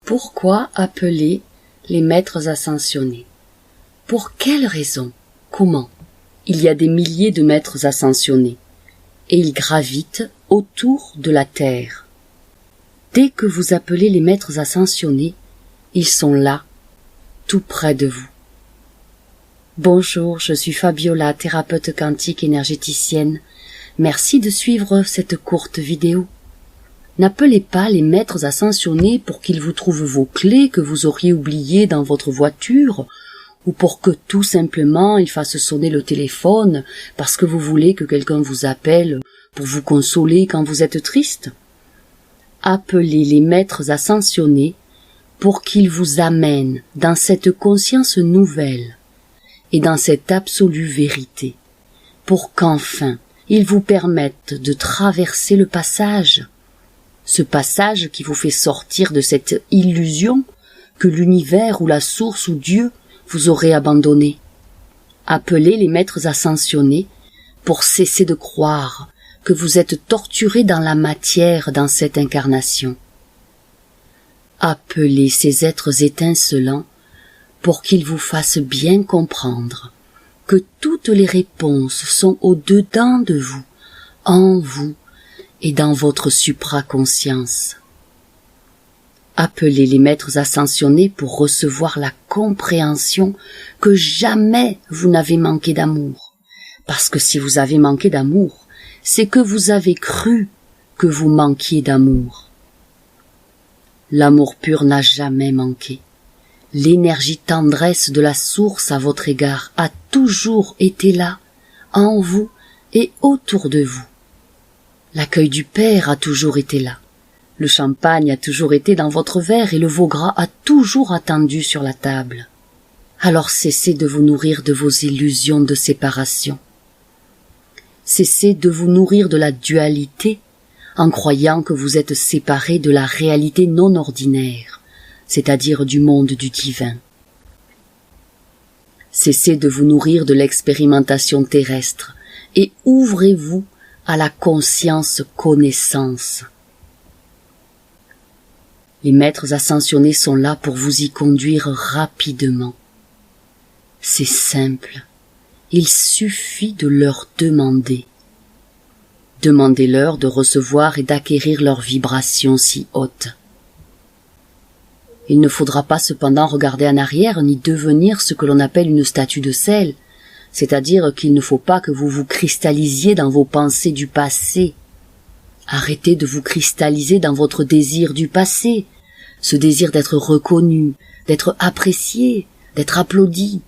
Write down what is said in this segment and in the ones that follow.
Pourquoi appeler les maîtres ascensionnés? Pour quelle raison? Comment? Il y a des milliers de maîtres ascensionnés, et ils gravitent autour de la Terre. Dès que vous appelez les maîtres ascensionnés, ils sont là, tout près de vous. Bonjour, je suis Fabiola, thérapeute quantique énergéticienne. Merci de suivre cette courte vidéo. N'appelez pas les maîtres ascensionnés pour qu'ils vous trouvent vos clés que vous auriez oubliées dans votre voiture, ou pour que tout simplement ils fassent sonner le téléphone parce que vous voulez que quelqu'un vous appelle pour vous consoler quand vous êtes triste. Appelez les maîtres ascensionnés pour qu'ils vous amènent dans cette conscience nouvelle et dans cette absolue vérité, pour qu'enfin ils vous permettent de traverser le passage, ce passage qui vous fait sortir de cette illusion que l'univers ou la source ou Dieu vous aurait abandonné. Appelez les maîtres ascensionnés pour cesser de croire que vous êtes torturés dans la matière dans cette incarnation. Appelez ces êtres étincelants pour qu'ils vous fassent bien comprendre que toutes les réponses sont au-dedans de vous, en vous et dans votre supraconscience. Appelez les maîtres ascensionnés pour recevoir la compréhension que jamais vous n'avez manqué d'amour. Parce que si vous avez manqué d'amour, c'est que vous avez cru que vous manquiez d'amour. L'amour pur n'a jamais manqué. L'énergie tendresse de la source à votre égard a toujours été là, en vous et autour de vous. L'accueil du Père a toujours été là. Le champagne a toujours été dans votre verre et le veau gras a toujours attendu sur la table. Alors cessez de vous nourrir de vos illusions de séparation. Cessez de vous nourrir de la dualité en croyant que vous êtes séparés de la réalité non ordinaire, c'est-à-dire du monde du divin. Cessez de vous nourrir de l'expérimentation terrestre et ouvrez-vous à la conscience connaissance. Les maîtres ascensionnés sont là pour vous y conduire rapidement. C'est simple, il suffit de leur demander. Demandez-leur de recevoir et d'acquérir leur vibration si haute. Il ne faudra pas cependant regarder en arrière ni devenir ce que l'on appelle une statue de sel, c'est-à-dire qu'il ne faut pas que vous vous cristallisiez dans vos pensées du passé. Arrêtez de vous cristalliser dans votre désir du passé, ce désir d'être reconnu, d'être apprécié, d'être applaudi,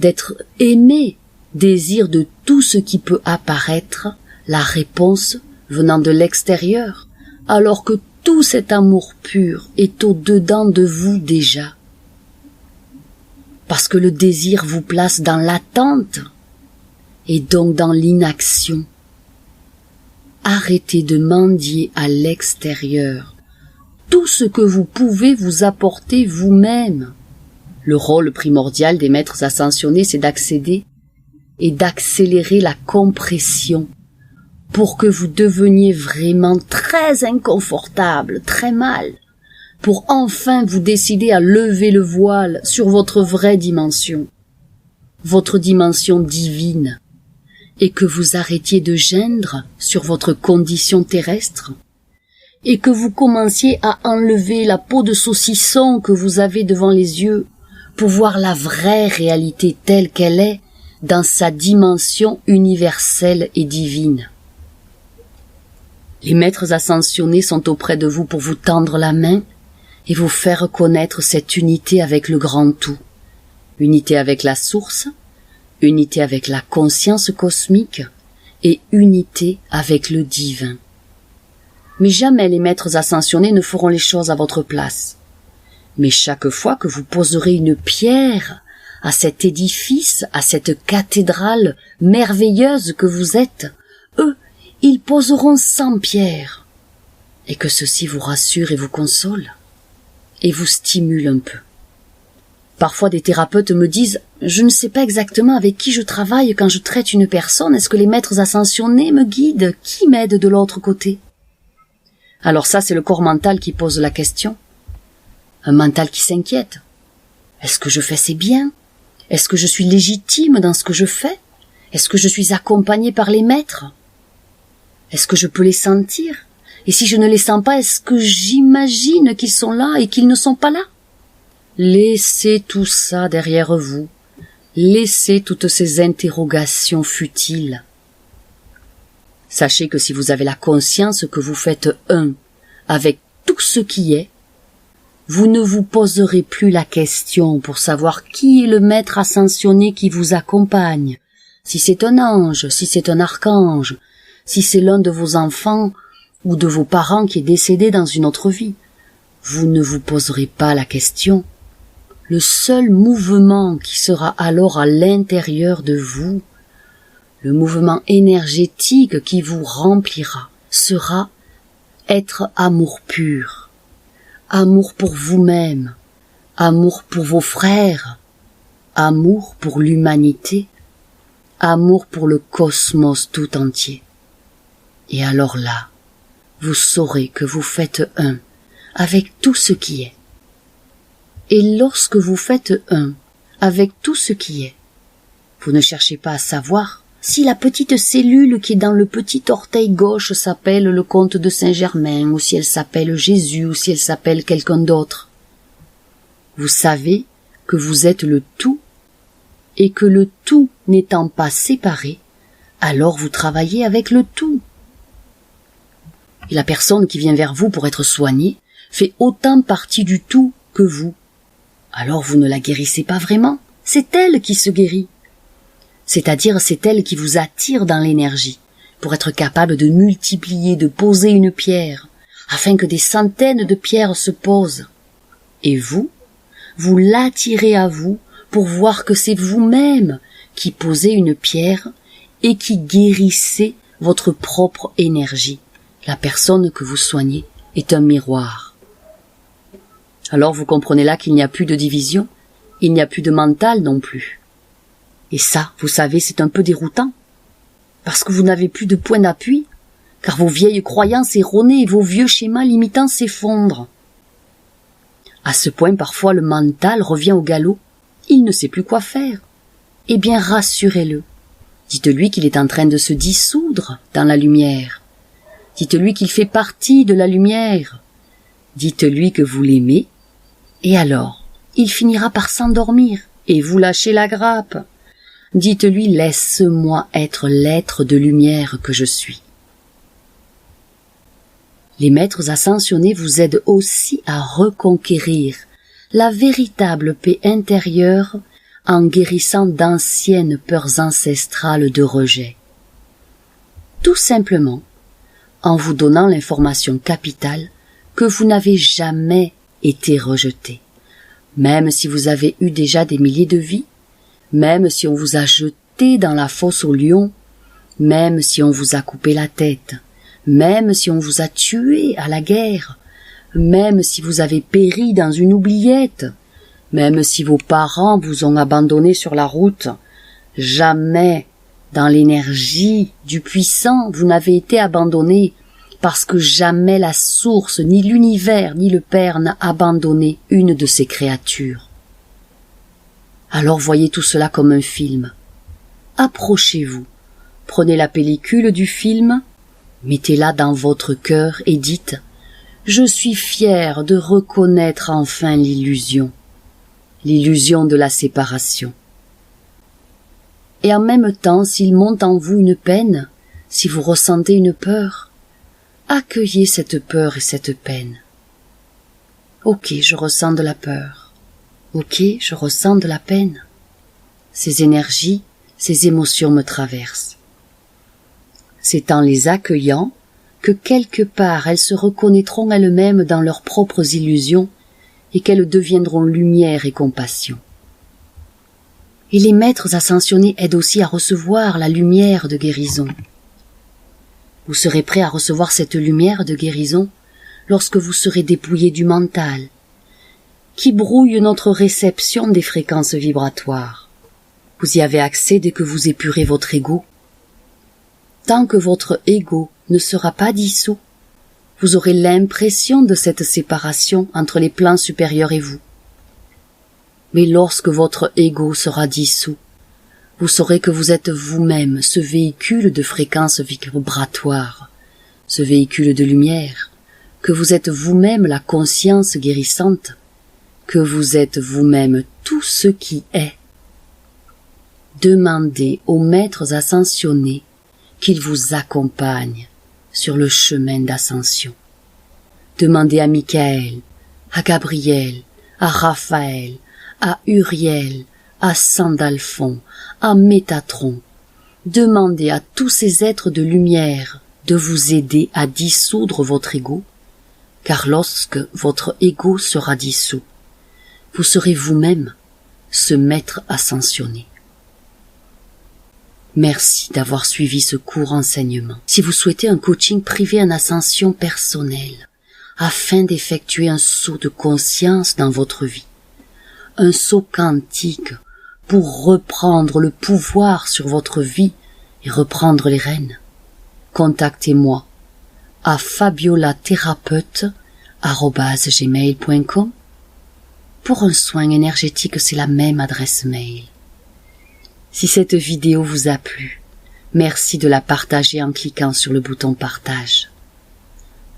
d'être aimé, désir de tout ce qui peut apparaître, la réponse venant de l'extérieur, alors que tout cet amour pur est au-dedans de vous déjà. Parce que le désir vous place dans l'attente et donc dans l'inaction. Arrêtez de mendier à l'extérieur tout ce que vous pouvez vous apporter vous-même. Le rôle primordial des maîtres ascensionnés, c'est d'accéder et d'accélérer la compression pour que vous deveniez vraiment très inconfortable, très mal, pour enfin vous décider à lever le voile sur votre vraie dimension, votre dimension divine, et que vous arrêtiez de geindre sur votre condition terrestre, et que vous commenciez à enlever la peau de saucisson que vous avez devant les yeux pour voir la vraie réalité telle qu'elle est dans sa dimension universelle et divine. Les maîtres ascensionnés sont auprès de vous pour vous tendre la main et vous faire connaître cette unité avec le grand tout, unité avec la source, unité avec la conscience cosmique et unité avec le divin. Mais jamais les maîtres ascensionnés ne feront les choses à votre place. Mais chaque fois que vous poserez une pierre à cet édifice, à cette cathédrale merveilleuse que vous êtes, eux, ils poseront 100 pierres, et que ceci vous rassure et vous console, et vous stimule un peu. Parfois des thérapeutes me disent « Je ne sais pas exactement avec qui je travaille quand je traite une personne, est-ce que les maîtres ascensionnés me guident? Qui m'aide de l'autre côté ?» Alors ça, c'est le corps mental qui pose la question. un mental qui s'inquiète. Est-ce que je fais ces biens? Est-ce que je suis légitime dans ce que je fais? Est-ce que je suis accompagné par les maîtres? Est-ce que je peux les sentir? Et si je ne les sens pas, est-ce que j'imagine qu'ils sont là et qu'ils ne sont pas là? Laissez tout ça derrière vous. Laissez toutes ces interrogations futiles. Sachez que si vous avez la conscience que vous faites un avec tout ce qui est, vous ne vous poserez plus la question pour savoir qui est le maître ascensionné qui vous accompagne, si c'est un ange, si c'est un archange, si c'est l'un de vos enfants ou de vos parents qui est décédé dans une autre vie. Vous ne vous poserez pas la question. Le seul mouvement qui sera alors à l'intérieur de vous, le mouvement énergétique qui vous remplira, sera être amour pur, amour pour vous-même, amour pour vos frères, amour pour l'humanité, amour pour le cosmos tout entier. Et alors là, vous saurez que vous faites un avec tout ce qui est. Et lorsque vous faites un avec tout ce qui est, vous ne cherchez pas à savoir si la petite cellule qui est dans le petit orteil gauche s'appelle le comte de Saint-Germain, ou si elle s'appelle Jésus, ou si elle s'appelle quelqu'un d'autre. Vous savez que vous êtes le tout, et que le tout n'étant pas séparé, alors vous travaillez avec le tout. Et la personne qui vient vers vous pour être soignée fait autant partie du tout que vous. Alors vous ne la guérissez pas vraiment, c'est elle qui se guérit. C'est-à-dire c'est elle qui vous attire dans l'énergie, pour être capable de multiplier, de poser une pierre, afin que des centaines de pierres se posent. Et vous l'attirez à vous pour voir que c'est vous-même qui posez une pierre et qui guérissez votre propre énergie. La personne que vous soignez est un miroir. Alors vous comprenez là qu'il n'y a plus de division, il n'y a plus de mental non plus. Et ça, vous savez, c'est un peu déroutant, parce que vous n'avez plus de point d'appui, car vos vieilles croyances erronées et vos vieux schémas limitants s'effondrent. À ce point, parfois, le mental revient au galop, il ne sait plus quoi faire. Eh bien, rassurez-le. Dites-lui qu'il est en train de se dissoudre dans la lumière. Dites-lui qu'il fait partie de la lumière. Dites-lui que vous l'aimez, et alors, il finira par s'endormir, et vous lâchez la grappe. Dites-lui, laisse-moi être l'être de lumière que je suis. Les maîtres ascensionnés vous aident aussi à reconquérir la véritable paix intérieure en guérissant d'anciennes peurs ancestrales de rejet. Tout simplement, en vous donnant l'information capitale que vous n'avez jamais été rejeté, même si vous avez eu déjà des milliers de vies, même si on vous a jeté dans la fosse aux lions, même si on vous a coupé la tête, même si on vous a tué à la guerre, même si vous avez péri dans une oubliette, même si vos parents vous ont abandonné sur la route, jamais dans l'énergie du puissant vous n'avez été abandonné, parce que jamais la source, ni l'univers, ni le Père n'a abandonné une de ses créatures. Alors voyez tout cela comme un film. Approchez-vous, prenez la pellicule du film, mettez-la dans votre cœur et dites « Je suis fier de reconnaître enfin l'illusion de la séparation. » Et en même temps, s'il monte en vous une peine, si vous ressentez une peur, accueillez cette peur et cette peine. Ok, je ressens de la peur. Ok, je ressens de la peine. Ces énergies, ces émotions me traversent. C'est en les accueillant que quelque part elles se reconnaîtront elles-mêmes dans leurs propres illusions et qu'elles deviendront lumière et compassion. Et les maîtres ascensionnés aident aussi à recevoir la lumière de guérison. Vous serez prêt à recevoir cette lumière de guérison lorsque vous serez dépouillé du mental, qui brouille notre réception des fréquences vibratoires. Vous y avez accès dès que vous épurez votre ego. Tant que votre ego ne sera pas dissous, vous aurez l'impression de cette séparation entre les plans supérieurs et vous. Mais lorsque votre ego sera dissous, vous saurez que vous êtes vous-même ce véhicule de fréquences vibratoires, ce véhicule de lumière, que vous êtes vous-même la conscience guérissante, que vous êtes vous-même tout ce qui est. Demandez aux maîtres ascensionnés qu'ils vous accompagnent sur le chemin d'ascension. Demandez à Michael, à Gabriel, à Raphaël, à Uriel, à Sandalphon, à Métatron. Demandez à tous ces êtres de lumière de vous aider à dissoudre votre ego, car lorsque votre ego sera dissous, vous serez vous-même ce maître ascensionné. Merci d'avoir suivi ce court enseignement. Si vous souhaitez un coaching privé en ascension personnelle, afin d'effectuer un saut de conscience dans votre vie, un saut quantique pour reprendre le pouvoir sur votre vie et reprendre les rênes, contactez-moi à fabiolathérapeute@gmail.com. Pour un soin énergétique, c'est la même adresse mail. Si cette vidéo vous a plu, merci de la partager en cliquant sur le bouton partage.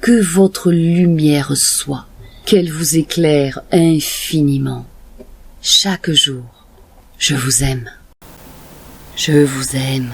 Que votre lumière soit, qu'elle vous éclaire infiniment. Chaque jour, je vous aime. Je vous aime.